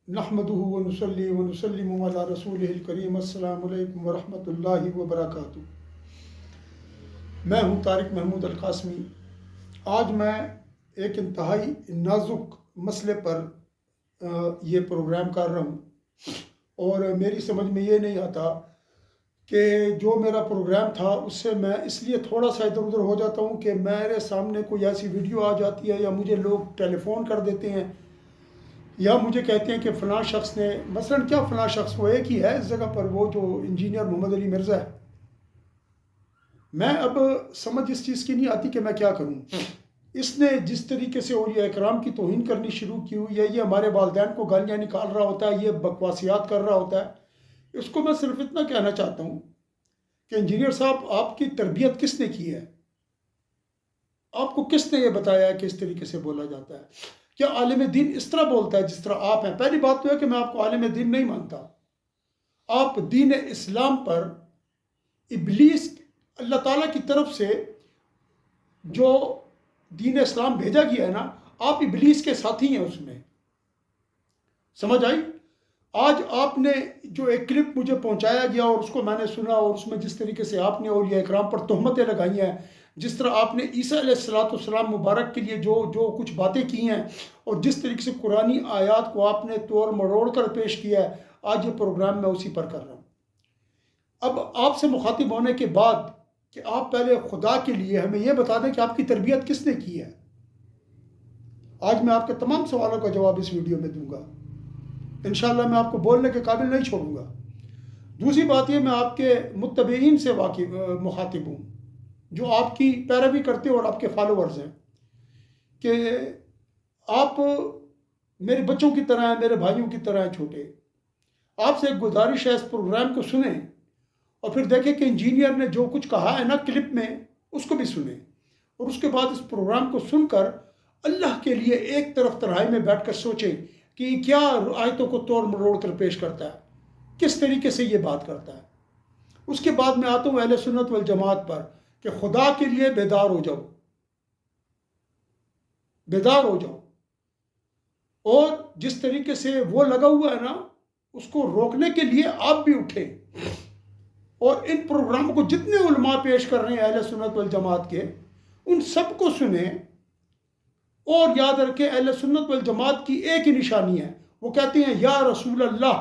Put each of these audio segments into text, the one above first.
نحمدہ ونصلی ونسلم علی رسولہ الکریم۔ السلام علیکم ورحمۃ اللہ وبرکاتہ۔ میں ہوں طارق محمود القاسمی۔ آج میں ایک انتہائی نازک مسئلے پر یہ پروگرام کر رہا ہوں، اور میری سمجھ میں یہ نہیں آتا کہ جو میرا پروگرام تھا اس سے میں اس لیے تھوڑا سا ادھر ادھر ہو جاتا ہوں کہ میرے سامنے کوئی ایسی ویڈیو آ جاتی ہے، یا مجھے لوگ ٹیلی فون کر دیتے ہیں، یا مجھے کہتے ہیں کہ فلاں شخص نے، مثلا کیا فلاں شخص، وہ ایک ہی ہے اس جگہ پر، وہ جو انجینئر محمد علی مرزا ہے۔ میں اب سمجھ اس چیز کی نہیں آتی کہ میں کیا کروں۔ اس نے جس طریقے سے اولیاء اکرام کی توہین کرنی شروع کی ہوئی ہے، یہ ہمارے والدین کو گالیاں نکال رہا ہوتا ہے، یہ بکواسیات کر رہا ہوتا ہے، اس کو میں صرف اتنا کہنا چاہتا ہوں کہ انجینئر صاحب، آپ کی تربیت کس نے کی ہے؟ آپ کو کس نے یہ بتایا ہے کہ اس طریقے سے بولا جاتا ہے؟ کیا عالم دین اس طرح بولتا ہے جس طرح آپ ہیں؟ پہلی بات تو ہے کہ میں آپ کو عالم دین نہیں مانتا۔ آپ دین اسلام پر ابلیس، اللہ تعالیٰ کی طرف سے جو دین اسلام بھیجا گیا ہے نا، آپ ابلیس کے ساتھی ہیں اس میں۔ سمجھ آئی؟ آج آپ نے جو ایک کلپ مجھے پہنچایا گیا اور اس کو میں نے سنا، اور اس میں جس طریقے سے آپ نے اولیاء اکرام پر تہمتیں لگائی ہیں، جس طرح آپ نے عیسیٰ علیہ السلام مبارک کے لیے جو کچھ باتیں کی ہیں، اور جس طریقے سے قرآنی آیات کو آپ نے توڑ مروڑ کر پیش کیا ہے، آج یہ پروگرام میں اسی پر کر رہا ہوں۔ اب آپ سے مخاطب ہونے کے بعد کہ آپ پہلے خدا کے لیے ہمیں یہ بتا دیں کہ آپ کی تربیت کس نے کی ہے۔ آج میں آپ کے تمام سوالوں کا جواب اس ویڈیو میں دوں گا انشاءاللہ۔ میں آپ کو بولنے کے قابل نہیں چھوڑوں گا۔ دوسری بات یہ، میں آپ کے متبعین سے مخاطب ہوں، جو آپ کی پیروی کرتے اور آپ کے فالوورز ہیں، کہ آپ میرے بچوں کی طرح ہیں، میرے بھائیوں کی طرح ہیں، چھوٹے۔ آپ سے ایک گزارش ہے، اس پروگرام کو سنیں اور پھر دیکھیں کہ انجینئر نے جو کچھ کہا ہے نا کلپ میں، اس کو بھی سنیں، اور اس کے بعد اس پروگرام کو سن کر اللہ کے لیے ایک طرف تنہائی میں بیٹھ کر سوچیں کہ یہ کیا آیتوں کو توڑ مروڑ کر پیش کرتا ہے، کس طریقے سے یہ بات کرتا ہے۔ اس کے بعد میں آتا ہوں اہل سنت والجماعت پر، کہ خدا کے لیے بیدار ہو جاؤ، بیدار ہو جاؤ، اور جس طریقے سے وہ لگا ہوا ہے نا، اس کو روکنے کے لیے آپ بھی اٹھیں، اور ان پروگراموں کو جتنے علماء پیش کر رہے ہیں اہل سنت والجماعت کے، ان سب کو سنیں، اور یاد رکھیں اہل سنت والجماعت کی ایک ہی نشانی ہے، وہ کہتے ہیں یا رسول اللہ،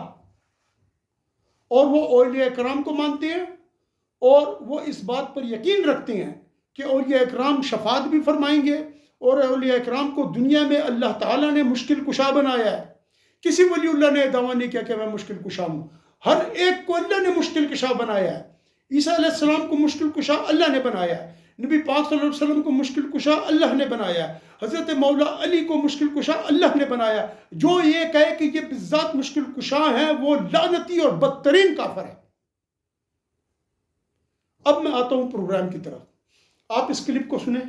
اور وہ اولیاء اکرام کو مانتے ہیں، اور وہ اس بات پر یقین رکھتے ہیں کہ اولیاء اکرام شفاعت بھی فرمائیں گے، اور اولیاء اکرام کو دنیا میں اللہ تعالیٰ نے مشکل کشا بنایا ہے۔ کسی ولی اللہ نے دعویٰ نہیں کیا کہ میں مشکل کشا ہوں، ہر ایک کو اللہ نے مشکل کشا بنایا ہے۔ عیسیٰ علیہ السلام کو مشکل کشا اللہ نے بنایا ہے، نبی پاک صلی اللہ علیہ وسلم کو مشکل کشا اللہ نے بنایا ہے، حضرت مولا علی کو مشکل کشا اللہ نے بنایا۔ جو یہ کہے کہ یہ بالذات مشکل کشا ہیں، وہ لعنتی اور بدترین کافر ہے۔ اب میں آتا ہوں پروگرام کی طرف۔ آپ اس کلپ کو سنیں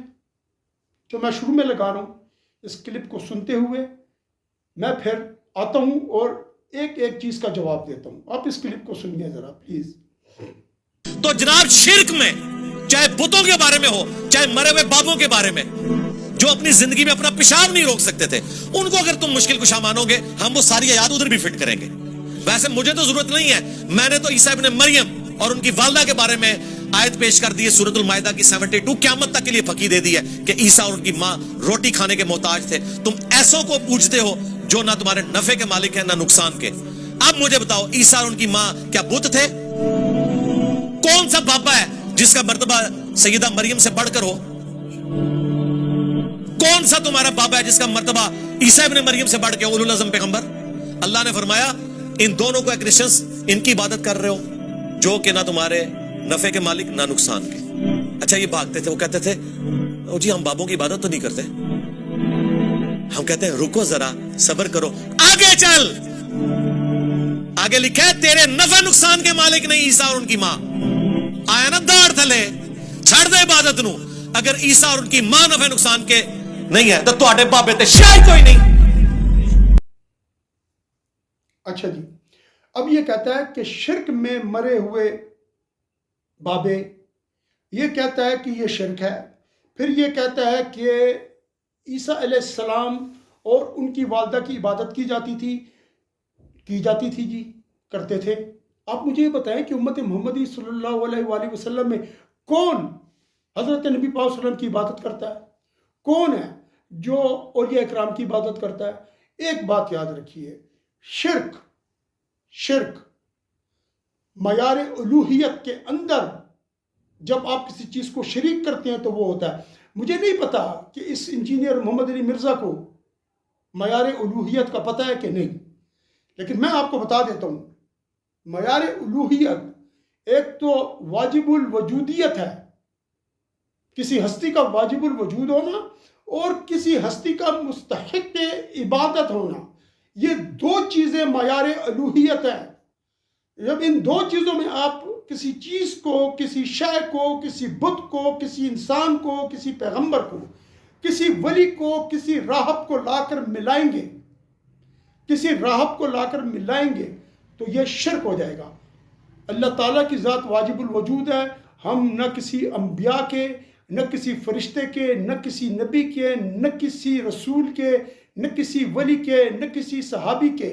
جو میں شروع میں لگا رہا ہوں۔ اس کلپ کو سنتے ہوئے میں پھر آتا ہوں اور ایک ایک چیز کا جواب دیتا ہوں۔ آپ اس کلپ کو سنیے ذرا پلیز۔ تو جناب، شرک میں چاہے بتوں کے بارے میں ہو، چاہے مرے ہوئے بابوں کے بارے میں، جو اپنی زندگی میں اپنا پیشاب نہیں روک سکتے تھے، ان کو اگر تم مشکل کشا مانو گے، ہم وہ ساری آیات ادھر بھی فٹ کریں گے۔ ویسے مجھے تو ضرورت نہیں ہے، میں نے تو عیسیٰ ابن مریم اور ان کی والدہ کے بارے میں آیت پیش کر دی ہے، سورۃ المائدہ کی 72، قیامت تک کے لیے پکی دے دی ہے کہ عیسیٰ اور ان کی ماں روٹی کھانے کے محتاج تھے۔ تم ایسوں کو پوچھتے ہو جو نہ تمہارے نفع کے مالک ہیں نہ نقصان کے۔ اب مجھے بتاؤ، عیسیٰ اور ان کی ماں کیا بت تھے؟ کون سا بابا ہے جس کا مرتبہ سیدہ مریم سے بڑھ کر ہو؟ کون سا تمہارا بابا ہے جس کا مرتبہ عیسیٰ ابن مریم سے بڑھ کے اولو العزم پیغمبر؟ اللہ نے فرمایا ان دونوں کو کرسچنز ان کی عبادت کر رہے ہو جو کہ نہ تمہارے نفع کے مالک نہ نقصان کے۔ اچھا، یہ بھاگتے تھے، وہ کہتے تھے او جی ہم بابوں کی عبادت تو نہیں کرتے۔ ہم کہتے ہیں رکو ذرا، صبر کرو، آگے چل۔ آگے لکھا ہے تیرے نفع نقصان کے مالک نہیں عیسیٰ اور ان کی ماں۔ آیا نا داڑ تھلے، چھڑ دے عبادت نو۔ اگر عیسیٰ اور ان کی ماں نفع نقصان کے نہیں ہے تو تواڈے بابے تے شاید کوئی نہیں۔ اچھا جی، اب یہ کہتا ہے کہ شرک میں مرے ہوئے بابے، یہ کہتا ہے کہ یہ شرک ہے۔ پھر یہ کہتا ہے کہ عیسیٰ علیہ السلام اور ان کی والدہ کی عبادت کی جاتی تھی۔ کی جاتی تھی جی، کرتے تھے۔ آپ مجھے یہ بتائیں کہ امت محمدی صلی اللہ علیہ وآلہ وسلم میں کون حضرت نبی پاک صلی اللہ علیہ وسلم کی عبادت کرتا ہے؟ کون ہے جو اولیاء اکرام کی عبادت کرتا ہے؟ ایک بات یاد رکھیے، شرک معیار الوہیت کے اندر جب آپ کسی چیز کو شریک کرتے ہیں تو وہ ہوتا ہے۔ مجھے نہیں پتا کہ اس انجینئر محمد علی مرزا کو معیار الوہیت کا پتہ ہے کہ نہیں، لیکن میں آپ کو بتا دیتا ہوں، معیار الوہیت ایک تو واجب الوجودیت ہے، کسی ہستی کا واجب الوجود ہونا اور کسی ہستی کا مستحق عبادت ہونا، یہ دو چیزیں معیار الوہیت ہیں۔ جب ان دو چیزوں میں آپ کسی چیز کو، کسی شے کو، کسی بت کو، کسی انسان کو، کسی پیغمبر کو، کسی ولی کو، کسی راہب کو لا کر ملائیں گے، تو یہ شرک ہو جائے گا۔ اللہ تعالیٰ کی ذات واجب الوجود ہے، ہم نہ کسی انبیاء کے، نہ کسی فرشتے کے، نہ کسی نبی کے، نہ کسی رسول کے، نہ کسی ولی کے، نہ کسی صحابی کے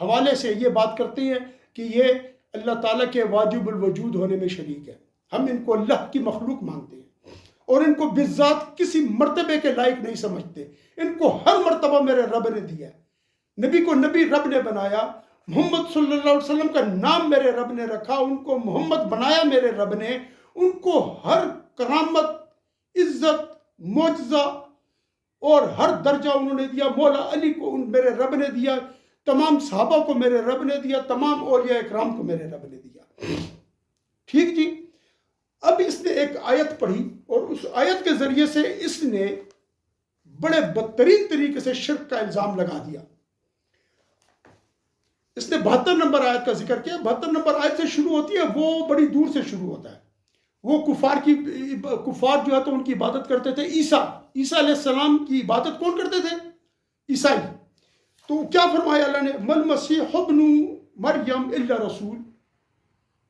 حوالے سے یہ بات کرتے ہیں کہ یہ اللہ تعالیٰ کے واجب الوجود ہونے میں شریک ہے۔ ہم ان کو اللہ کی مخلوق مانتے ہیں اور ان کو بالذات کسی مرتبے کے لائق نہیں سمجھتے۔ ان کو ہر مرتبہ میرے رب نے دیا ہے، نبی کو نبی رب نے بنایا، محمد صلی اللہ علیہ وسلم کا نام میرے رب نے رکھا، ان کو محمد بنایا میرے رب نے، ان کو ہر کرامت، عزت، معجزہ اور ہر درجہ انہوں نے دیا۔ مولا علی کو میرے رب نے دیا، تمام صحابہ کو میرے رب نے دیا، تمام اولیاء اکرام کو میرے رب نے دیا۔ ٹھیک جی، اب اس نے ایک آیت پڑھی اور اس آیت کے ذریعے سے اس نے بڑے بدترین طریقے سے شرک کا الزام لگا دیا۔ اس نے 72 نمبر آیت کا ذکر کیا۔ 72 نمبر آیت سے شروع ہوتی ہے، وہ بڑی دور سے شروع ہوتا ہے۔ وہ کفار جو ہے تو ان کی عبادت کرتے تھے۔ عیسیٰ علیہ السلام کی عبادت کون کرتے تھے؟ عیسائی۔ تو کیا فرمایا اللہ نے؟ مل مسیح ابن مریم الا رسول،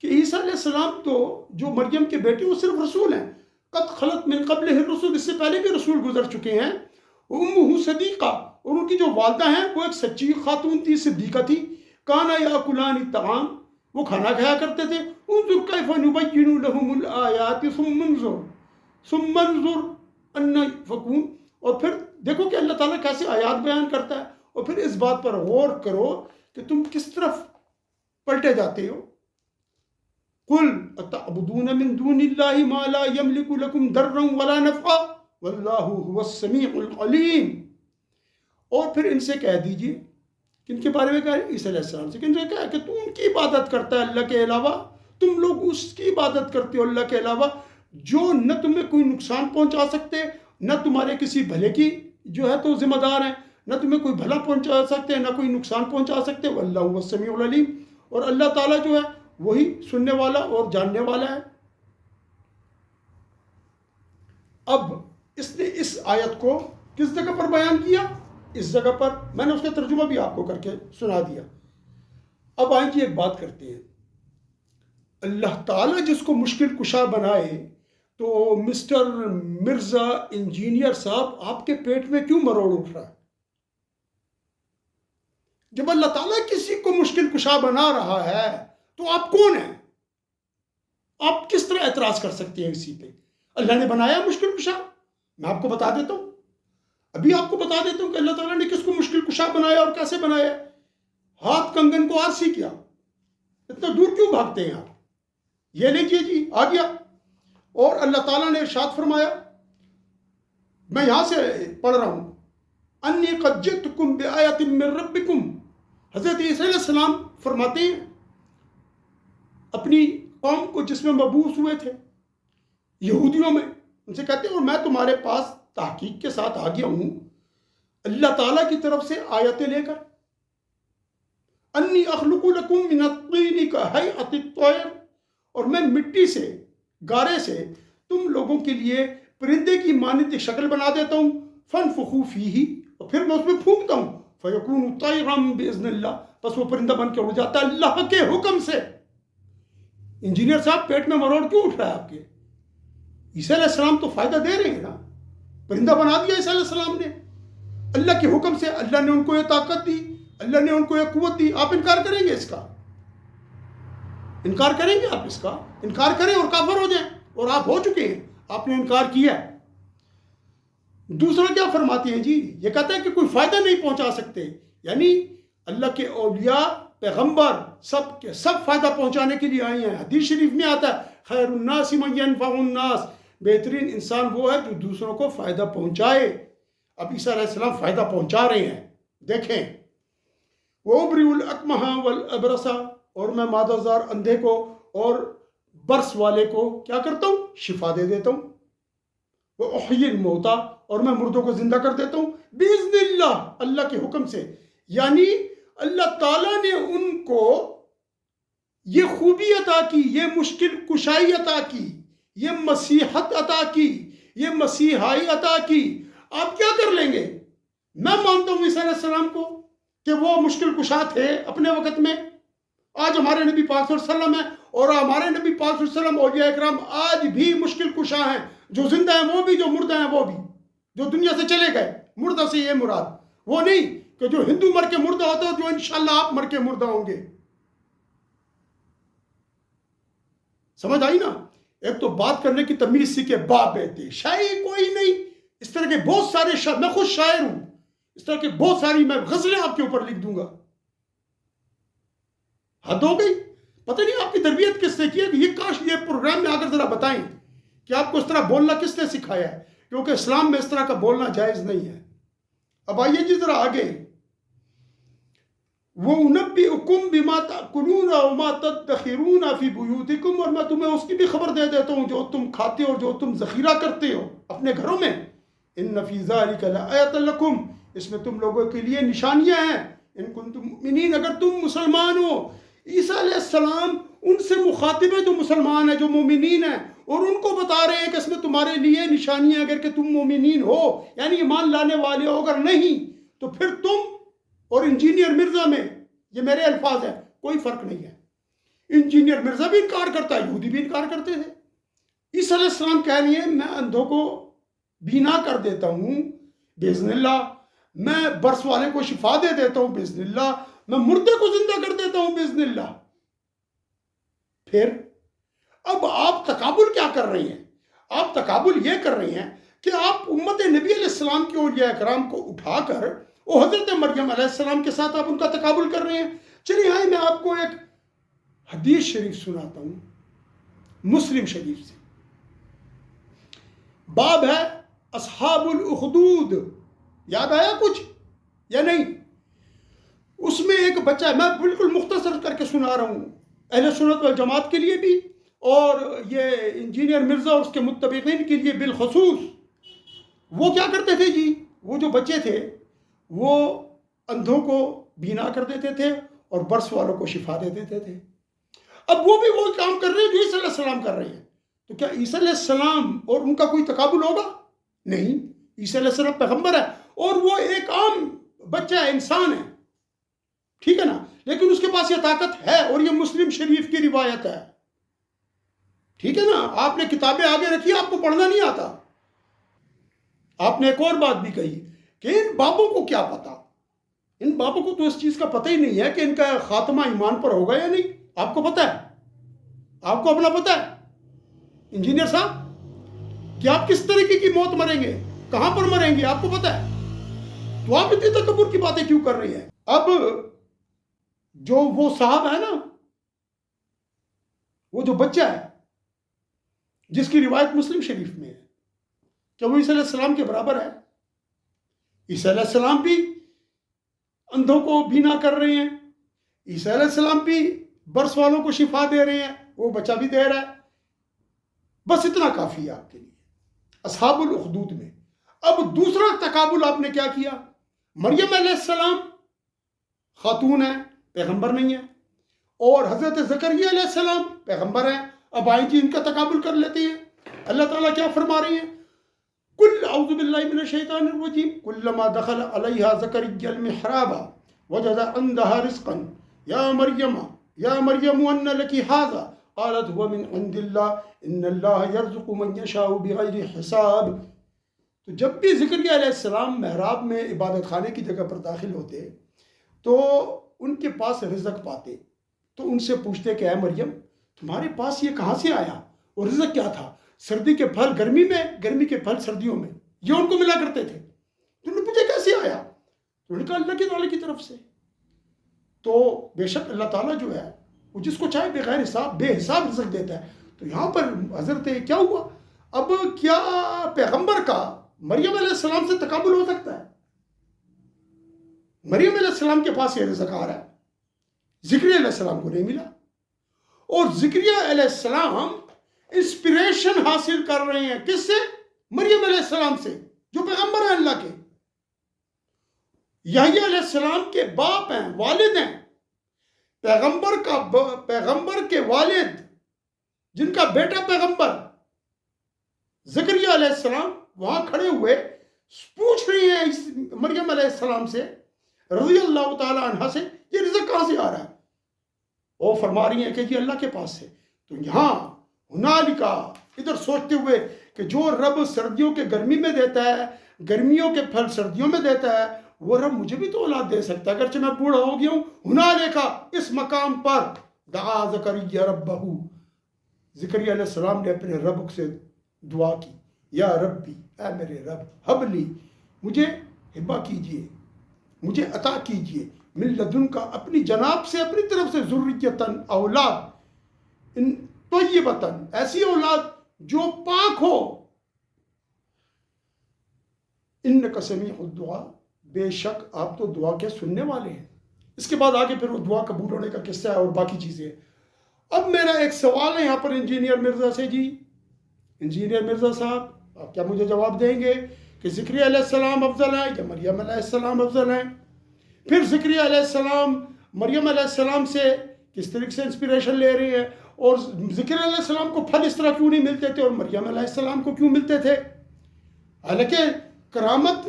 کہ عیسیٰ علیہ السلام تو جو مریم کے بیٹے وہ صرف رسول ہیں۔ قد خلط من قبلہ الرسل، اس سے پہلے بھی رسول گزر چکے ہیں۔ امہ صدیقہ، اور ان کی جو والدہ ہیں وہ ایک سچی خاتون تھی، صدیقہ تھی۔ کانا یاکلان الطعام، وہ کھانا کھایا کرتے تھے۔ انظر کیف نبین لہم الآیات ثم انظر ان یؤفکون، اور پھر دیکھو کہ اللہ تعالیٰ کیسے آیات بیان کرتا ہے، اور پھر اس بات پر غور کرو کہ تم کس طرف پلٹے جاتے ہو۔ قل اتعبدون من دون اللہ ما لا یملک لکم ضرا ولا نفعا واللہ هو السمیع العلیم۔ اور پھر ان سے کہہ دیجئے، کن کے بارے میں کہا ہے؟ عیسیٰ علیہ السلام سے۔ کن سے کہا کہ تو ان کی عبادت کرتا ہے اللہ کے علاوہ، تم لوگ اس کی عبادت کرتے ہو اللہ کے علاوہ جو نہ تمہیں کوئی نقصان پہنچا سکتے، نہ تمہارے کسی بھلے کی جو ہے تو ذمہ دار ہیں، نہ تمہیں کوئی بھلا پہنچا سکتے، نہ کوئی نقصان پہنچا سکتے۔ واللہ هو السمیع العلیم، اور اللہ تعالیٰ جو ہے وہی سننے والا اور جاننے والا ہے۔ اب اس نے اس آیت کو کس جگہ پر بیان کیا؟ اس جگہ پر میں نے اس کا ترجمہ بھی آپ کو کر کے سنا دیا۔ اب آئیں جی ایک بات کرتے ہیں، اللہ تعالیٰ جس کو مشکل کشا بنائے تو مسٹر مرزا انجینئر صاحب آپ کے پیٹ میں کیوں مروڑ اٹھ رہا ہے؟ جب اللہ تعالیٰ کسی کو مشکل کشا بنا رہا ہے تو آپ کون ہیں؟ آپ کس طرح اعتراض کر سکتے ہیں اسی پہ؟ اللہ نے بنایا مشکل کشا، میں آپ کو بتا دیتا ہوں، ابھی آپ کو بتا دیتا ہوں کہ اللہ تعالیٰ نے کس کو مشکل کشا بنایا اور کیسے بنایا۔ ہاتھ کنگن کو آرسی کیا۔ اتنا دور کیوں بھاگتے ہیں آپ؟ یہ لیجیے جی، آ گیا۔ اور اللہ تعالیٰ نے ارشاد فرمایا، میں یہاں سے پڑھ رہا ہوں، انی قد جئتکم بآیۃ من ربکم۔ حضرت عیسیٰ علیہ السلام فرماتے ہیں اپنی قوم کو جس میں مبعوث ہوئے تھے، یہودیوں میں، ان سے کہتے ہیں اور میں تمہارے پاس تحقیق کے ساتھ آ گیا ہوں اللہ تعالیٰ کی طرف سے آیتیں لے کر، انی اخلق لکم من الطین کہیئۃ الطیر، اور میں مٹی سے، گارے سے تم لوگوں کے لیے پرندے کی مانند ایک شکل بنا دیتا ہوں، فانفخوا فیہ، اور پھر میں اس میں پھونکتا ہوں، فیکون طیرا باذن اللہ، بس وہ پرندہ بن کے اڑ جاتا ہے اللہ کے حکم سے۔ انجینئر صاحب پیٹ میں مروڑ کیوں اٹھ رہا ہے آپ کے؟ عیسیٰ علیہ السلام تو فائدہ دے رہے ہیں نا، پرندہ بنا دیا عیسیٰ علیہ السلام نے اللہ کے حکم سے۔ اللہ نے ان کو یہ طاقت دی اللہ نے ان کو ایک قوت دی. آپ انکار کریں گے اس کا؟ انکار کریں گے آپ اس کا؟ انکار کریں اور کافر ہو جائیں، اور آپ ہو چکے ہیں، آپ نے انکار کیا ہے. دوسرا کیا فرماتی ہیں جی؟ یہ کہتا ہے کہ کوئی فائدہ نہیں پہنچا سکتے، یعنی اللہ کے اولیاء پیغمبر سب کے سب فائدہ پہنچانے کے لیے آئی ہیں. حدیث شریف میں آتا ہے خیر الناس من ينفع الناس، بہترین انسان وہ ہے جو دوسروں کو فائدہ پہنچائے. اب عیسیٰ علیہ السلام فائدہ پہنچا رہے ہیں. دیکھیں وَأُبْرِئُ الْأَكْمَحَ وَالْأَبْرَصَ، اور میں مادہ زار اندھے کو اور برس والے کو کیا کرتا ہوں؟ شفا دے دیتا ہوں. وَأُحْيِي الْمَوْتَى، اور میں مردوں کو زندہ کر دیتا ہوں بِإِذْنِ اللہ، اللہ کے حکم سے. یعنی اللہ تعالیٰ نے ان کو یہ خوبی عطا کی، یہ مشکل کشائی عطا کی، یہ مسیحت عطا کی، یہ مسیحائی عطا کی. آپ کیا کر لیں گے؟ میں مانتا ہوں عیسیٰ علیہ السلام کو کہ وہ مشکل کشا تھے اپنے وقت میں. آج ہمارے نبی پاک صلی اللہ علیہ وسلم ہیں، اور ہمارے نبی پاک صلی اللہ علیہ وسلم اولیاء اکرام آج بھی مشکل کشا ہیں، جو زندہ ہیں وہ بھی، جو مردہ ہیں وہ بھی، جو دنیا سے چلے گئے. مردہ سے یہ مراد وہ نہیں کہ جو ہندو مر کے مردہ ہوتا ہے، جو انشاءاللہ آپ مر کے مردہ ہوں گے. سمجھ آئی نا؟ ایک تو بات کرنے کی تمیز سیکھے. باپ بیٹے شاعری کوئی نہیں. اس طرح کے بہت سارے شاعر، میں خود شاعر ہوں، اس طرح کے بہت ساری میں غزلیں آپ کے اوپر لکھ دوں گا. حد ہو گئی. پتہ نہیں آپ کی تربیت کس نے کی ہے. یہ کاش یہ پروگرام میں آ کر ذرا بتائیں کہ آپ کو اس طرح بولنا کس نے سکھایا ہے، کیونکہ اسلام میں اس طرح کا بولنا جائز نہیں ہے. اب آئیے جی ذرا آگے. وَأُنَبِّئُكُمْ بِمَا تَأْكُلُونَ وَمَا تَدَّخِرُونَ فِي بُيُوتِكُمْ، اور میں تمہیں اس کی بھی خبر دے دیتا ہوں جو تم کھاتے ہو، جو تم ذخیرہ کرتے ہو اپنے گھروں میں. إِنَّ فِي ذَلِكَ لَآيَةً لَكُمْ، اس میں تم لوگوں کے لیے نشانیاں ہیں. إِن كُنتُم مُؤْمِنِينَ، اگر تم مسلمان ہو. عیسیٰ علیہ السلام ان سے مخاطب ہیں جو مسلمان ہیں، جو مومنین ہیں، اور ان کو بتا رہے ہیں کہ اس میں تمہارے لیے نشانیاں اگر کہ تم مومنین ہو، یعنی ایمان لانے والے ہو. اگر نہیں تو پھر تم اور انجینئر مرزا میں، یہ میرے الفاظ ہیں، کوئی فرق نہیں ہے. انجینئر مرزا بھی انکار کرتا ہے، یہودی بھی انکار کرتے تھے. عیسیٰ علیہ السلام کہہ رہی ہیں میں اندھوں کو بینا کر دیتا ہوں باذن اللہ، میں برس والے کو شفا دے دیتا ہوں باذن اللہ، میں مردے کو زندہ کر دیتا ہوں باذن اللہ. پھر اب آپ تقابل کیا کر رہی ہیں؟ آپ تقابل یہ کر رہی ہیں کہ آپ امت نبی علیہ السلام کے اولیاء اکرام کو اٹھا کر وہ حضرت مریم علیہ السلام کے ساتھ آپ ان کا تقابل کر رہے ہیں. چلیے ہاں میں آپ کو ایک حدیث شریف سناتا ہوں مسلم شریف سے. باب ہے اصحاب الاخدود. یاد آیا کچھ یا نہیں؟ اس میں ایک بچہ ہے، میں بالکل مختصر کر کے سنا رہا ہوں اہل سنت والجماعت کے لیے بھی، اور یہ انجینئر مرزا اور اس کے متبعین کے لیے بالخصوص. وہ کیا کرتے تھے جی؟ وہ جو بچے تھے وہ اندھوں کو بینا کر دیتے تھے اور برس والوں کو شفا دے دیتے تھے. اب وہ بھی وہ کام کر رہے ہیں جو عیسیٰ علیہ السلام کر رہے ہیں. تو کیا عیسیٰ علیہ السلام اور ان کا کوئی تقابل ہوگا؟ نہیں. عیسیٰ علیہ السلام پیغمبر ہے اور وہ ایک عام بچہ ہے، انسان ہے، ٹھیک ہے نا، لیکن اس کے پاس یہ طاقت ہے، اور یہ مسلم شریف کی روایت ہے. ٹھیک ہے نا، آپ نے کتابیں آگے رکھی، آپ کو پڑھنا نہیں آتا. آپ نے ایک اور بات بھی کہی کہ ان بابوں کو کیا پتا، ان بابوں کو تو اس چیز کا پتہ ہی نہیں ہے کہ ان کا خاتمہ ایمان پر ہوگا یا نہیں. آپ کو پتہ ہے؟ آپ کو اپنا پتہ ہے انجینئر صاحب کہ آپ کس طریقے کی موت مریں گے، کہاں پر مریں گے، آپ کو پتہ ہے؟ تو آپ اتنی تکبر کی باتیں کیوں کر رہی ہیں؟ اب جو وہ صاحب ہے نا، وہ جو بچہ ہے جس کی روایت مسلم شریف میں ہے، کیا وہ عیسیٰ علیہ السلام کے برابر ہے؟ عیسیٰ علیہ السلام بھی اندھوں کو بینا کر رہے ہیں، عیسیٰ علیہ السلام بھی برس والوں کو شفا دے رہے ہیں، وہ بچہ بھی دے رہا ہے. بس اتنا کافی ہے آپ کے لیے اصحاب الاخدود میں. اب دوسرا تقابل آپ نے کیا کیا؟ مریم علیہ السلام خاتون ہے، پیغمبر نہیں ہے، اور حضرت زکریا علیہ السلام پیغمبر ہیں. اب آئیں جی ان کا تقابل کر لیتے ہیں. اللہ تعالیٰ کیا فرما رہی ہیں؟ کل اعوذ باللہ من الشیطان الرجیم کلما دخل علیہا زکریا المحراب وجد عندها رزقا یا مریم ان لکی ھذا قالت هو من عند اللہ ان اللہ یرزق من یشاء بغیر حساب. تو جب بھی زکریا علیہ السلام محراب میں عبادت خانے کی جگہ پر داخل ہوتے تو ان کے پاس رزق پاتے تو ان سے پوچھتے کہ اے مریم تمہارے پاس یہ کہاں سے آیا اور رزق کیا تھا؟ سردی کے پھل گرمی میں، گرمی کے پھل سردیوں میں، یہ ان کو ملا کرتے تھے. تو انہوں نے پوچھا کیسے آیا؟ تو انہوں نے کہا اللہ کے تعالیٰ کی طرف سے. تو بے شک اللہ تعالیٰ جو ہے وہ جس کو چاہے بغیر حساب بے حساب رزق دیتا ہے. تو یہاں پر حضرت کیا ہوا؟ اب کیا پیغمبر کا مریم علیہ السلام سے تقابل ہو سکتا ہے؟ مریم علیہ السلام کے پاس یہ رزق آ رہا ہے، زکریا علیہ السلام کو نہیں ملا. اور زکریا علیہ السلام انسپریشن حاصل کر رہے ہیں کس سے؟ مریم علیہ السلام سے جو پیغمبر ہیں اللہ کے. یحییٰ علیہ السلام کے باپ ہیں، والد ہیں. پیغمبر کے والد جن کا بیٹا پیغمبر زکریا علیہ السلام وہاں کھڑے ہوئے پوچھ رہے ہیں اس مریم علیہ السلام سے رضی اللہ تعالی عنہ سے یہ رزق کہاں سے آ رہا ہے؟ وہ فرما رہی ہیں کہ یہ اللہ کے پاس سے. تو یہاں ہنالکا ادھر سوچتے ہوئے کہ جو رب سردیوں کے گرمی میں دیتا ہے، گرمیوں کے پھل سردیوں میں دیتا ہے، وہ رب مجھے بھی تو اولاد دے سکتا ہے اگرچہ میں بوڑھا ہو گیا ہوں. ہنالکا اس مقام پر دعا زکریا ربہ، زکریا علیہ السلام نے اپنے رب سے دعا کی، یا ربی اے میرے رب، حبلی مجھے ہبہ کیجئے، مجھے عطا کیجئے، من لدن کا اپنی جناب سے، اپنی طرف سے، ذریتاً اولاد، ان طیبتاً ایسی اولاد جو پاک ہو. انک سمیع الدعا، بے شک آپ تو دعا کے سننے والے ہیں. اس کے بعد آگے پھر وہ دعا قبول ہونے کا قصہ ہے اور باقی چیزیں. اب میرا ایک سوال ہے یہاں پر انجینئر مرزا سے. جی انجینئر مرزا صاحب آپ کیا مجھے جواب دیں گے کہ زکریا علیہ السلام افضل ہیں یا مریم علیہ السلام افضل ہیں؟ پھر زکریا علیہ السلام مریم علیہ السلام سے کس طریقے سے انسپریشن لے رہے ہیں، اور زکریا علیہ السلام کو پھل اس طرح کیوں نہیں ملتے تھے اور مریم علیہ السلام کو کیوں ملتے تھے؟ حالانکہ کرامت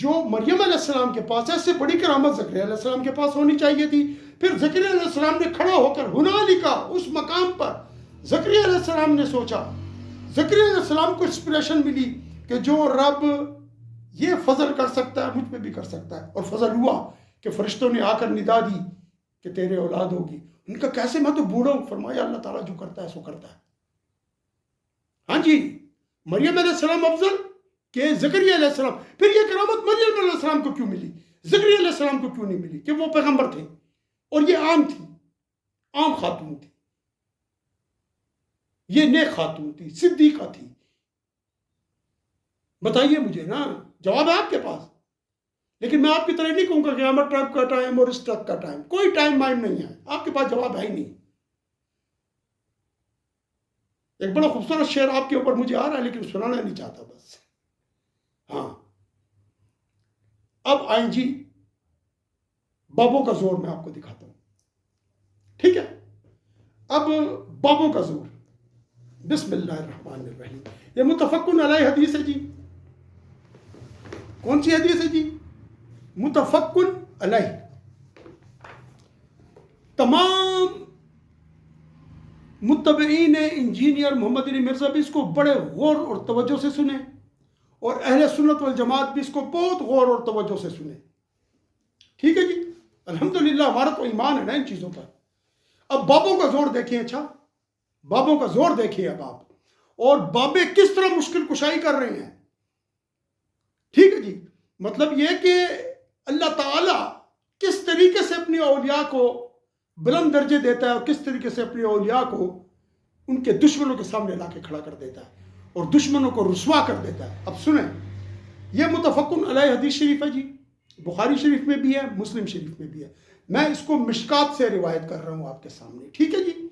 جو مریم علیہ السلام کے پاس ہے اس سے بڑی کرامت زکریا علیہ السلام کے پاس ہونی چاہیے تھی. پھر زکریا علیہ السلام نے کھڑا ہو کر ہنالکا اس مقام پر زکریا علیہ السلام نے سوچا، زکریا علیہ السلام کو انسپریشن ملی کہ جو رب یہ فضل کر سکتا ہے مجھ پہ بھی کر سکتا ہے. اور فضل ہوا کہ فرشتوں نے آ کر ندا دی کہ تیرے اولاد ہوگی. ان کا کیسے، میں تو بوڑھا ہوں. فرمایا اللہ تعالیٰ جو کرتا ہے سو کرتا ہے. ہاں جی، مریم علیہ السلام افضل کہ زکریا علیہ السلام. پھر یہ کرامت مریم علیہ السلام کو کیوں ملی، زکریا علیہ السلام کو کیوں نہیں ملی؟ کہ وہ پیغمبر تھے اور یہ عام تھی، عام خاتون تھی، یہ نیک خاتون تھی، صدیقہ تھی. بتائیے مجھے نا، جواب ہے آپ کے پاس. لیکن میں آپ کی طرح نہیں کہوں گا قیامت ٹرک کا ٹائم اور اس ٹرک کا ٹائم، کوئی ٹائم مائم نہیں ہے. آپ کے پاس جواب ہے ہی نہیں. ایک بڑا خوبصورت شعر آپ کے اوپر مجھے آ رہا ہے لیکن سنانا نہیں چاہتا بس. ہاں اب آئیں جی بابوں کا زور میں آپ کو دکھاتا ہوں. ٹھیک ہے، اب بابوں کا زور. بسم اللہ الرحمن الرحیم. یہ متفقن علیہ حدیث ہے جی. کون سی حدیث ہے جی؟ متفقن علیہ. تمام متبعین انجینئر محمد علی مرزا بھی اس کو بڑے غور اور توجہ سے سنیں، اور اہل سنت والجماعت بھی اس کو بہت غور اور توجہ سے سنیں. ٹھیک ہے جی، الحمدللہ ہمارا تو ایمان ہے نا ان چیزوں پر. اب بابوں کا زور دیکھیں. اچھا بابوں کا زور دیکھیں اب آپ، اور بابے کس طرح مشکل کشائی کر رہے ہیں. ٹھیک ہے جی، مطلب یہ کہ اللہ تعالیٰ کس طریقے سے اپنی اولیاء کو بلند درجے دیتا ہے اور کس طریقے سے اپنی اولیاء کو ان کے دشمنوں کے سامنے لا کے کھڑا کر دیتا ہے اور دشمنوں کو رسوا کر دیتا ہے. اب سنیں، یہ متفقن علیہ حدیث شریف ہے جی. بخاری شریف میں بھی ہے، مسلم شریف میں بھی ہے. میں اس کو مشکات سے روایت کر رہا ہوں آپ کے سامنے. ٹھیک ہے جی،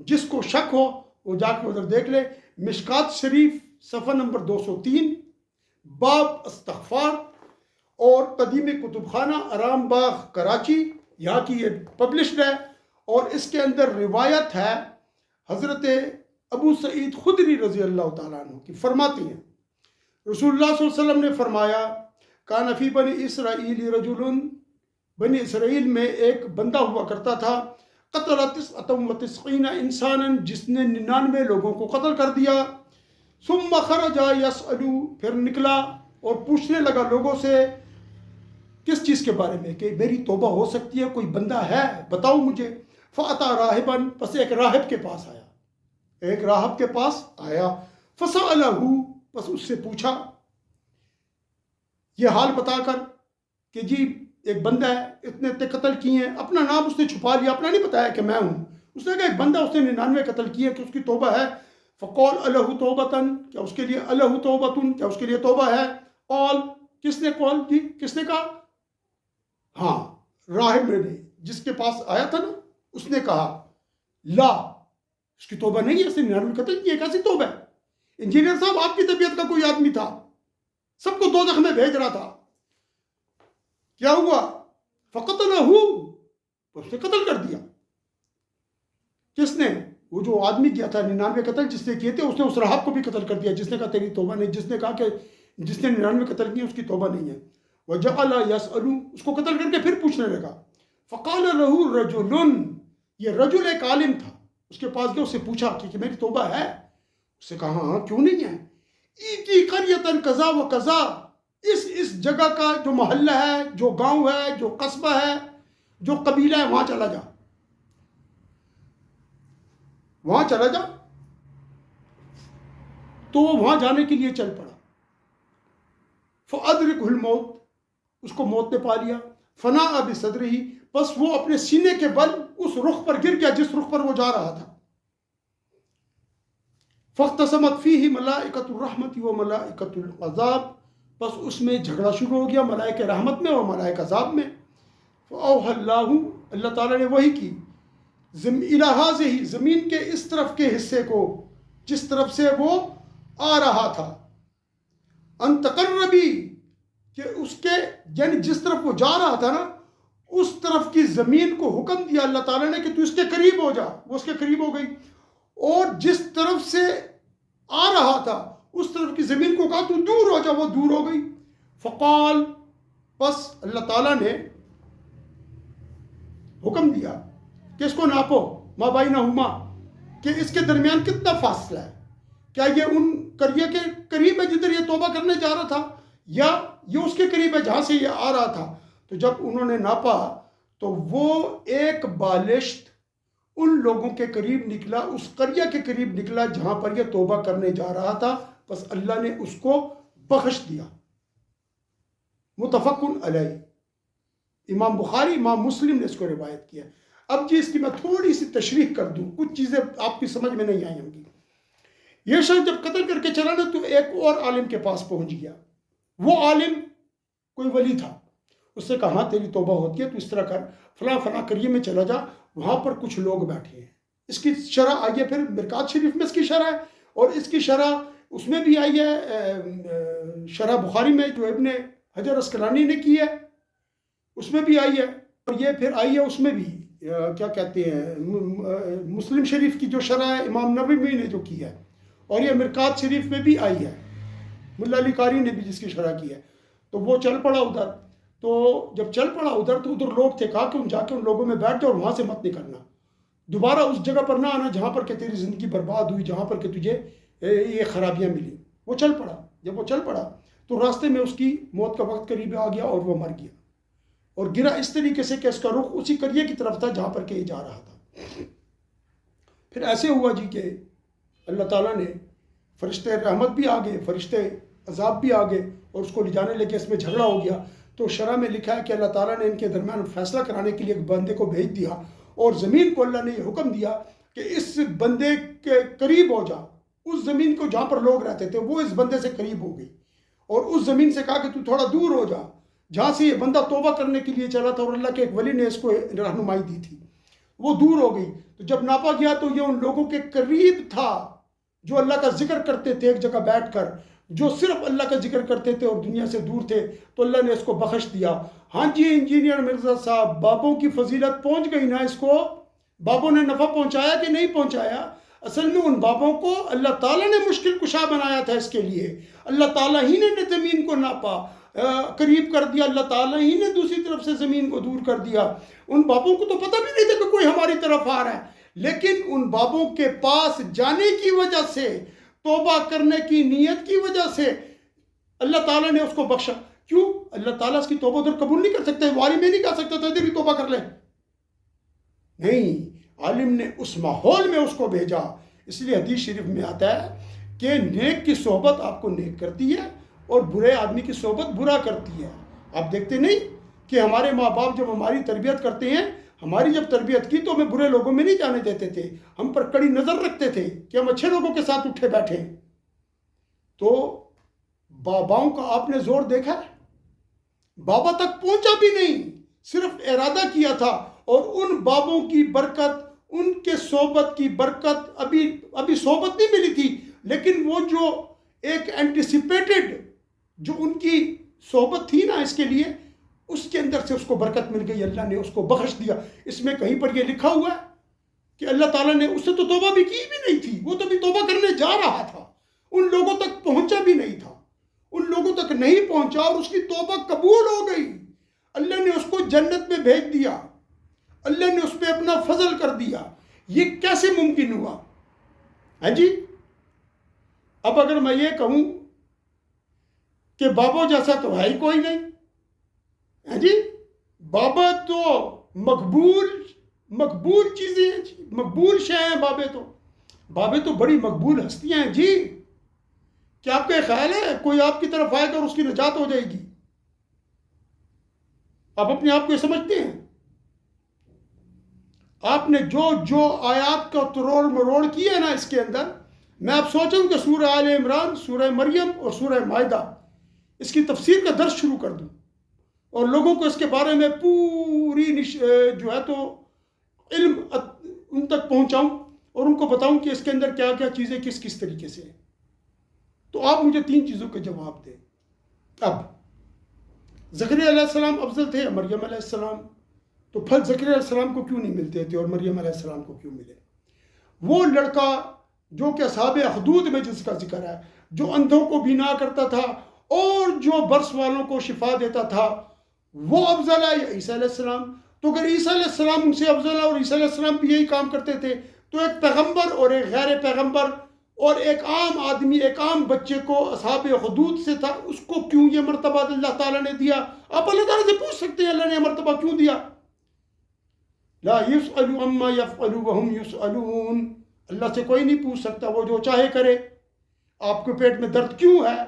جس کو شک ہو وہ جا کے ادھر دیکھ لے. مشکات شریف صفحہ نمبر 203، باب استغفار، اور قدیم کتب خانہ آرام باغ کراچی، یہاں کی یہ پبلشڈ ہے. اور اس کے اندر روایت ہے حضرت ابو سعید خدری رضی اللہ تعالیٰ عنہ کی. فرماتی ہیں رسول اللہ صلی اللہ علیہ وسلم نے فرمایا، کان فی بنی اسرائیل رجل، بنی اسرائیل میں ایک بندہ ہوا کرتا تھا، قتل 99 انسانا، جس نے 99 لوگوں کو قتل کر دیا. ثم خرج یسأل، پھر نکلا اور پوچھنے لگا لوگوں سے، کس چیز کے بارے میں کہ میری توبہ ہو سکتی ہے، کوئی بندہ ہے بتاؤ مجھے. فَأَتَى رَاهِبًا، پس ایک راہب کے پاس آیا، ایک راہب کے پاس آیا. فَسَأَلَهُ، پس اس سے پوچھا یہ حال بتا کر کہ جی ایک بندہ ہے، اتنے قتل کیے ہیں. اپنا نام اس نے چھپا لیا، اپنا نہیں بتایا کہ میں ہوں. اس نے کہا ایک بندہ اس نے 99 قتل کیے کہ اس کی توبہ ہے. فقال الہ توبتن، کیا اس کے لیے الہ توبتن، کیا اس کے لیے توبہ ہے. قال، کس نے قال جی کس نے کہا؟ ہاں راہب نے، جس کے پاس آیا تھا نا، اس نے کہا لا، اس کی توبہ نہیں ہے، اس نے 99 قتل کیے، کیسی توبہ ہے؟ انجینئر صاحب آپ کی طبیعت کا کوئی آدمی تھا، سب کو دوزخ میں بھیج رہا تھا، کیا ہوا؟ فقتلہ، اس نے قتل کر دیا. کس نے؟ وہ جو آدمی کیا تھا 99 قتل جس نے کیے تھے، اس نے اس راہب کو بھی قتل کر دیا جس نے کہا تیری توبہ نہیں، جس نے کہا کہ جس نے 99 قتل کیے اس کی توبہ نہیں ہے. وجعل یسأل، اس کو قتل کر کے پھر پوچھنے لگا. فقال له رجل، یہ رجل ایک عالم تھا، اس کے پاس گیا، اس سے پوچھا کہ میری توبہ ہے؟ اس سے کہا ہاں کیوں نہیں ہے. ایتی قریۃ کذا و کذا، اس جگہ کا جو محلہ ہے، جو گاؤں ہے، جو قصبہ ہے، جو قبیلہ ہے، وہاں چلا جا، وہاں چلا جا. تو وہ وہاں جانے کے لیے چل پڑا. فَأَدْرِكْهُ الْمَوْتُ، اس کو موت نے پا لیا. فَنَاءَ بِصَدْرِهِ، پس وہ اپنے سینے کے بل اس رخ پر گر گیا جس رخ پر وہ جا رہا تھا. فَاخْتَصَمَتْ فِيهِ مَلَائِكَةُ الرَّحْمَةِ وَمَلَائِكَةُ الْعَذَابِ، پس اس میں جھگڑا شروع ہو گیا ملائکہ رحمت میں اور ملائکہ عذاب میں. فَأَوْحَى اللَّهُ، اللہ تعالیٰ نے وحی کی، إِلَىٰ هَٰذِهِ، زمین کے اس طرف کے حصے کو جس طرف سے وہ آ رہا تھا، ان تقربی، کہ اس کے یعنی جس طرف وہ جا رہا تھا نا، اس طرف کی زمین کو حکم دیا اللہ تعالیٰ نے کہ تو اس کے قریب ہو جا. وہ اس کے قریب ہو گئی، اور جس طرف سے آ رہا تھا اس طرف کی زمین کو کہا تو دور ہو جا، وہ دور ہو گئی. فقال، پس اللہ تعالیٰ نے حکم دیا کہ اس کو ناپو، ما بینہما، کہ اس کے درمیان کتنا فاصلہ ہے، کیا یہ ان قریے کے قریب ہے جدھر یہ توبہ کرنے جا رہا تھا، یا یہ اس کے قریب ہے جہاں سے یہ آ رہا تھا. تو جب انہوں نے ناپا تو وہ ایک بالشت ان لوگوں کے قریب نکلا، اس قریہ کے قریب نکلا جہاں پر یہ توبہ کرنے جا رہا تھا. بس اللہ نے اس کو بخش دیا. متفق علیہ، امام بخاری امام مسلم نے اس کو روایت کیا. اب جی اس کی میں تھوڑی سی تشریح کر دوں، کچھ چیزیں آپ کی سمجھ میں نہیں آئی ہوں گی. یہ شخص جب قتل کر کے چلا نا تو ایک اور عالم کے پاس پہنچ گیا. وہ عالم کوئی ولی تھا. اس سے کہا تیری توبہ ہوتی ہے تو اس طرح کر، فلاں فلاں قریے میں چلا جا، وہاں پر کچھ لوگ بیٹھے ہیں. اس کی شرح آئی ہے پھر مرکات شریف میں اس کی شرح ہے، اور اس کی شرح اس میں بھی آئی ہے شرح بخاری میں جو ابن حجر اسقلانی نے کی ہے، اس میں بھی آئی ہے. اور یہ پھر آئی ہے اس میں بھی کیا کہتے ہیں مسلم شریف کی جو شرح ہے امام نووی نے جو کی ہے، اور یہ مرکات شریف میں بھی آئی ہے، ملا علی قاری نے بھی جس کی شرح کی ہے. تو وہ چل پڑا ادھر. تو جب چل پڑا ادھر تو ادھر لوگ تھے، کہا کہ ان جا کے ان لوگوں میں بیٹھ جاؤ اور وہاں سے مت نکلنا، دوبارہ اس جگہ پر نہ آنا جہاں پر کہ تیری زندگی برباد ہوئی، جہاں پر کہ تجھے یہ خرابیاں ملی. وہ چل پڑا. جب وہ چل پڑا تو راستے میں اس کی موت کا وقت قریب آ گیا اور وہ مر گیا، اور گرا اس طریقے سے کہ اس کا رخ اسی قریے کی طرف تھا جہاں پر کہ یہ جا رہا تھا. پھر ایسے ہوا جی کہ اللہ تعالیٰ نے فرشتے رحمت بھی آ گئے، فرشتے عذاب بھی آ گئے، اور اس کو لے جانے لگے. اس میں جھگڑا ہو گیا. تو شرح میں لکھا ہے کہ اللہ تعالیٰ نے ان کے درمیان فیصلہ کرانے کے لیے ایک بندے کو بھیج دیا، اور زمین کو اللہ نے یہ حکم دیا کہ اس بندے کے قریب ہو جا. اس زمین کو جہاں پر لوگ رہتے تھے وہ اس بندے سے قریب ہو گئی، اور اس زمین سے کہا کہ تو تھوڑا دور ہو جا جہاں سے یہ بندہ توبہ کرنے کے لیے چلا تھا، اور اللہ کے ایک ولی نے اس کو رہنمائی دی تھی. وہ دور ہو گئی. تو جب ناپا گیا تو یہ ان لوگوں کے قریب تھا جو اللہ کا ذکر کرتے تھے ایک جگہ بیٹھ کر، جو صرف اللہ کا ذکر کرتے تھے اور دنیا سے دور تھے. تو اللہ نے اس کو بخش دیا. ہاں جی انجینئر مرزا صاحب، بابوں کی فضیلت پہنچ گئی نا اس کو؟ بابوں نے نفع پہنچایا کہ نہیں پہنچایا؟ اصل میں ان بابوں کو اللہ تعالیٰ نے مشکل کشا بنایا تھا اس کے لیے. اللہ تعالیٰ ہی نے زمین کو ناپا، قریب کر دیا، اللہ تعالیٰ ہی نے دوسری طرف سے زمین کو دور کر دیا. ان بابوں کو تو پتہ بھی نہیں تھا کہ کوئی ہماری طرف آ رہا ہے، لیکن ان بابوں کے پاس جانے کی وجہ سے، توبہ کرنے کی نیت کی وجہ سے اللہ تعالیٰ نے اس کو بخشا. کیوں؟ اللہ تعالیٰ اس کی توبہ ادھر قبول نہیں کر سکتے؟ وہ عالم یہ نہیں کہہ سکتا تو ادھر بھی توبہ کر لیں؟ نہیں، عالم نے اس ماحول میں اس کو بھیجا. اس لیے حدیث شریف میں آتا ہے کہ نیک کی صحبت آپ کو نیک کرتی ہے اور برے آدمی کی صحبت برا کرتی ہے. آپ دیکھتے نہیں کہ ہمارے ماں باپ جب ہماری تربیت کرتے ہیں، ہماری جب تربیت کی تو ہمیں برے لوگوں میں نہیں جانے دیتے تھے، ہم پر کڑی نظر رکھتے تھے کہ ہم اچھے لوگوں کے ساتھ اٹھے بیٹھے. تو باباؤں کا آپ نے زور دیکھا ہے؟ بابا تک پہنچا بھی نہیں، صرف ارادہ کیا تھا، اور ان بابوں کی برکت، ان کے صحبت کی برکت، ابھی صحبت نہیں ملی تھی، لیکن وہ جو ایک اینٹیسپیٹڈ جو ان کی صحبت تھی نا اس کے لیے، اس کے اندر سے اس کو برکت مل گئی، اللہ نے اس کو بخش دیا. اس میں کہیں پر یہ لکھا ہوا ہے کہ اللہ تعالیٰ نے اس سے تو توبہ بھی کی بھی نہیں تھی، وہ تو بھی توبہ کرنے جا رہا تھا، ان لوگوں تک پہنچا بھی نہیں تھا، ان لوگوں تک نہیں پہنچا اور اس کی توبہ قبول ہو گئی. اللہ نے اس کو جنت میں بھیج دیا، اللہ نے اس پہ اپنا فضل کر دیا. یہ کیسے ممکن ہوا؟ ہے جی. اب اگر میں یہ کہوں کہ بابا جیسا تو ہے ہی کوئی نہیں، ہے جی، بابا تو مقبول چیزیں ہیں جی، مقبول شے ہیں بابے تو بڑی مقبول ہستیاں ہیں جی. کیا آپ کا خیال ہے کوئی آپ کی طرف آئے گا اور اس کی نجات ہو جائے گی؟ آپ اپنے آپ کو یہ سمجھتے ہیں؟ آپ نے جو آیات کا تروڑ مروڑ کیا ہے نا اس کے اندر، میں آپ سوچوں کہ سورہ آل عمران، سورہ مریم اور سورہ مائدہ اس کی تفسیر کا درس شروع کر دوں اور لوگوں کو اس کے بارے میں پوری جو ہے تو علم ان تک پہنچاؤں اور ان کو بتاؤں کہ اس کے اندر کیا کیا چیزیں کس طریقے سے ہیں. تو آپ مجھے 3 چیزوں کے جواب دیں. اب زکریا علیہ السلام افضل تھے یا مریم علیہ السلام؟ تو پھل زکریا علیہ السلام کو کیوں نہیں ملتے تھے اور مریم علیہ السلام کو کیوں ملے؟ وہ لڑکا جو کہ اصحاب اخدود میں جس کا ذکر ہے، جو اندھوں کو بینا کرتا تھا اور جو برس والوں کو شفا دیتا تھا، وہ افضل ہے یا عیسیٰ علیہ السلام؟ تو اگر عیسیٰ علیہ السلام ان سے افضل ہے اور عیسیٰ علیہ السلام بھی یہی کام کرتے تھے، تو ایک پیغمبر اور ایک غیر پیغمبر اور ایک عام آدمی، ایک عام بچے کو اصحاب حدود سے تھا، اس کو کیوں یہ مرتبہ اللہ تعالیٰ نے دیا؟ آپ اللہ تعالیٰ سے پوچھ سکتے ہیں اللہ نے یہ مرتبہ کیوں دیا. لا يسأل عما يفعل وهم يسألون. اللہ سے کوئی نہیں پوچھ سکتا، وہ جو چاہے کرے. آپ کے پیٹ میں درد کیوں ہے؟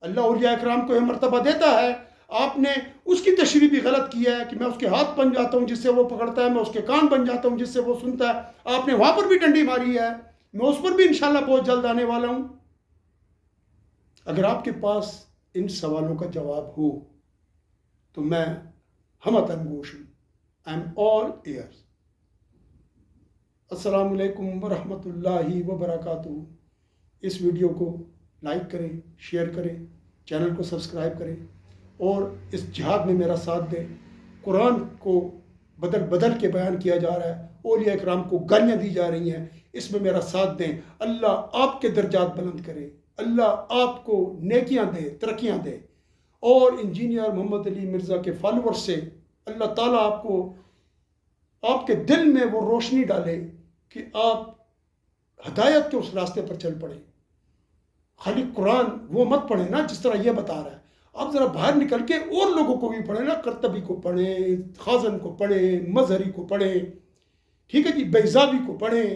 اللہ اولیاء اکرام کو یہ مرتبہ دیتا ہے. آپ نے اس کی تشریح بھی غلط کی ہے کہ میں اس کے ہاتھ بن جاتا ہوں جس سے وہ پکڑتا ہے، میں اس کے کان بن جاتا ہوں جس سے وہ سنتا ہے. آپ نے وہاں پر بھی ڈنڈی ماری ہے، میں اس پر بھی انشاءاللہ بہت جلد آنے والا ہوں. اگر آپ کے پاس ان سوالوں کا جواب ہو تو میں ہمتاً گوش ہوں. I'm all ears. السلام علیکم ورحمۃ اللہ وبرکاتہ. اس ویڈیو کو لائک کریں، شیئر کریں، چینل کو سبسکرائب کریں اور اس جہاد میں میرا ساتھ دیں. قرآن کو بدل کے بیان کیا جا رہا ہے، اولیاء اکرام کو گالیاں دی جا رہی ہیں، اس میں میرا ساتھ دیں. اللہ آپ کے درجات بلند کرے، اللہ آپ کو نیکیاں دے، ترقیاں دے. اور انجینئر محمد علی مرزا کے فالوور سے اللہ تعالیٰ آپ کو، آپ کے دل میں وہ روشنی ڈالے کہ آپ ہدایت کے اس راستے پر چل پڑیں. خالی قرآن وہ مت پڑھیں نا جس طرح یہ بتا رہا ہے، آپ ذرا باہر نکل کے اور لوگوں کو بھی پڑھیں نا. قرطبی کو پڑھیں، خازن کو پڑھیں، مظہری کو پڑھیں، ٹھیک ہے جی، بیضاوی کو پڑھیں،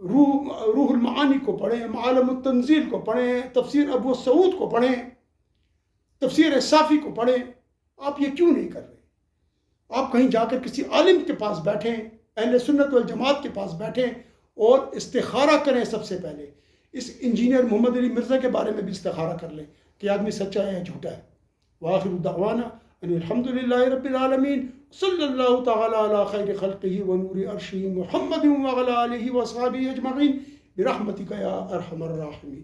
روح المعانی کو پڑھیں، معالم التنزیل کو پڑھیں، تفسیر ابو سعود کو پڑھیں، تفسیر صافی کو پڑھیں. آپ یہ کیوں نہیں کر رہے؟ آپ کہیں جا کر کسی عالم کے پاس بیٹھیں، اہل سنت والجماعت کے پاس بیٹھیں اور استخارہ کریں. سب سے پہلے اس انجینئر محمد علی مرزا کے بارے میں بھی استخارہ کر لیں کہ آدمی سچا ہے یا جھوٹا ہے. وآخر دعوانا ان الحمدللہ رب العالمین، صلی اللہ تعالی علی خیر خلقہ ونور عرشہ محمد وعلی آلہ وصحبہ اجمعین برحمتک یا ارحم الراحمین.